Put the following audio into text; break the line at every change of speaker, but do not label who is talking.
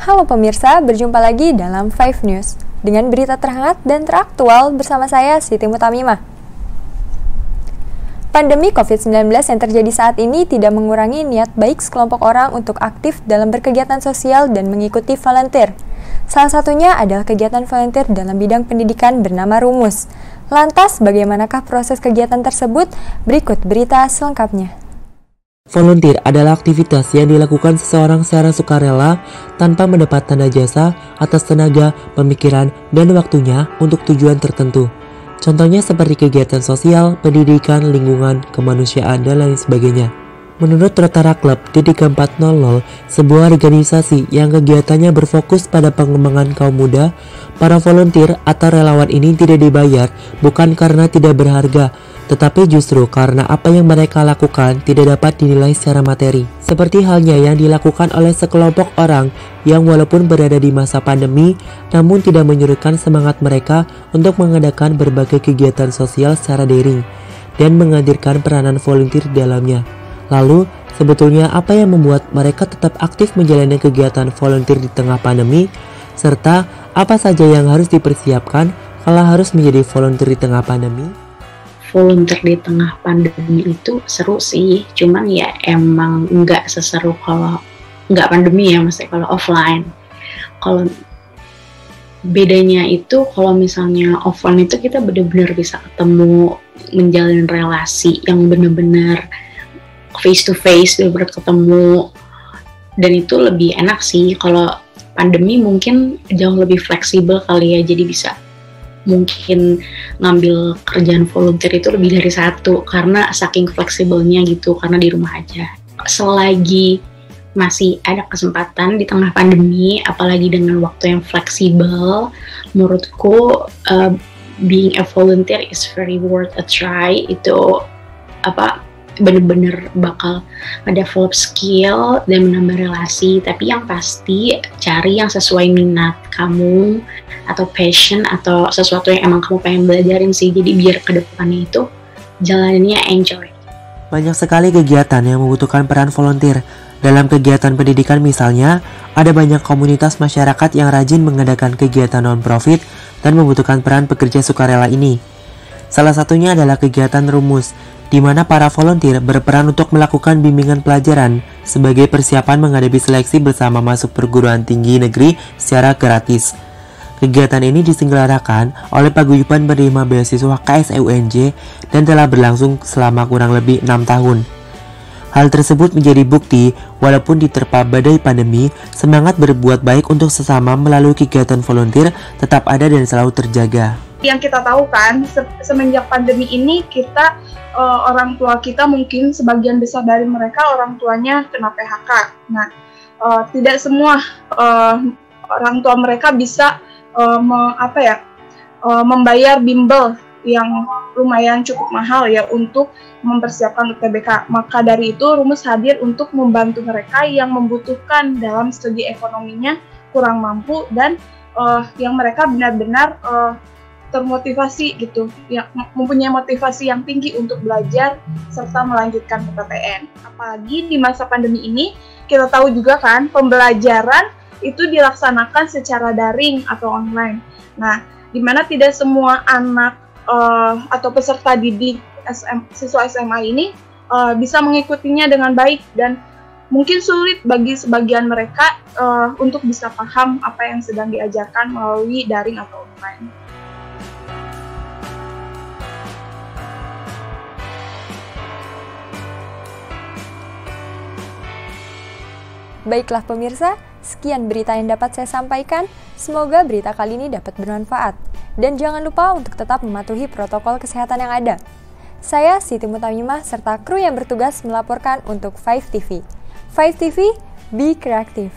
Halo pemirsa, berjumpa lagi dalam 5 News dengan berita terhangat dan teraktual bersama saya Siti Mutamimah. Pandemi COVID-19 yang terjadi saat ini tidak mengurangi niat baik sekelompok orang untuk aktif dalam berkegiatan sosial dan mengikuti volunteer. Salah satunya adalah kegiatan volunteer dalam bidang pendidikan bernama Rumus. Lantas, bagaimanakah proses kegiatan tersebut? Berikut berita selengkapnya.
Volunteer adalah aktivitas yang dilakukan seseorang secara sukarela tanpa mendapat tanda jasa atas tenaga, pemikiran, dan waktunya untuk tujuan tertentu. Contohnya seperti kegiatan sosial, pendidikan, lingkungan, kemanusiaan, dan lain sebagainya. Menurut Rotara Club D3400, sebuah organisasi yang kegiatannya berfokus pada pengembangan kaum muda, para volunteer atau relawan ini tidak dibayar bukan karena tidak berharga, tetapi justru karena apa yang mereka lakukan tidak dapat dinilai secara materi. Seperti halnya yang dilakukan oleh sekelompok orang yang walaupun berada di masa pandemi, namun tidak menyurutkan semangat mereka untuk mengadakan berbagai kegiatan sosial secara daring dan menghadirkan peranan volunteer di dalamnya. Lalu, sebetulnya apa yang membuat mereka tetap aktif menjalani kegiatan volunteer di tengah pandemi, serta apa saja yang harus dipersiapkan kalau harus menjadi volunteer di tengah pandemi?
Volunteer di tengah pandemi itu seru sih, cuman ya emang nggak seseru kalau nggak pandemi ya, maksudnya kalau offline. Kalau bedanya itu kalau misalnya offline itu kita benar-benar bisa ketemu, menjalin relasi yang benar-benar face to face, benar-benar ketemu, dan itu lebih enak sih. Kalau pandemi mungkin jauh lebih fleksibel kali ya, jadi bisa mungkin ngambil kerjaan volunteer itu lebih dari satu karena saking fleksibelnya gitu, karena di rumah aja. Selagi masih ada kesempatan di tengah pandemi, apalagi dengan waktu yang fleksibel, menurutku being a volunteer is very worth a try. Itu bener-bener bakal ngedevelop skill dan menambah relasi, tapi yang pasti cari yang sesuai minat kamu atau passion atau sesuatu yang emang kamu pengen belajarin sih, jadi biar kedepannya itu jalannya enjoy.
Banyak sekali kegiatan yang membutuhkan peran volunteer. Dalam kegiatan pendidikan misalnya, ada banyak komunitas masyarakat yang rajin mengadakan kegiatan non-profit dan membutuhkan peran pekerja sukarela ini. Salah satunya adalah kegiatan Rumus, di mana para volunteer berperan untuk melakukan bimbingan pelajaran sebagai persiapan menghadapi seleksi bersama masuk perguruan tinggi negeri secara gratis. Kegiatan ini diselenggarakan oleh Paguyuban Penerima Beasiswa KSEUNJ dan telah berlangsung selama kurang lebih 6 tahun. Hal tersebut menjadi bukti, walaupun diterpa badai pandemi, semangat berbuat baik untuk sesama melalui kegiatan volunteer tetap ada dan selalu terjaga.
Yang kita tahu kan, semenjak pandemi ini kita orang tua kita mungkin sebagian besar dari mereka orang tuanya kena PHK. Nah, tidak semua orang tua mereka bisa membayar bimbel yang lumayan cukup mahal ya untuk mempersiapkan UTBK. Maka dari itu Rumus hadir untuk membantu mereka yang membutuhkan dalam segi ekonominya kurang mampu dan yang mereka benar-benar termotivasi gitu, yang mempunyai motivasi yang tinggi untuk belajar serta melanjutkan PTN. Apalagi di masa pandemi ini, kita tahu juga kan pembelajaran itu dilaksanakan secara daring atau online. Nah, di mana tidak semua anak atau peserta didik siswa SMA ini bisa mengikutinya dengan baik dan mungkin sulit bagi sebagian mereka untuk bisa paham apa yang sedang diajarkan melalui daring atau online.
Baiklah pemirsa, sekian berita yang dapat saya sampaikan. Semoga berita kali ini dapat bermanfaat. Dan jangan lupa untuk tetap mematuhi protokol kesehatan yang ada. Saya Siti Mutamimah serta kru yang bertugas melaporkan untuk 5TV. 5TV, be creative.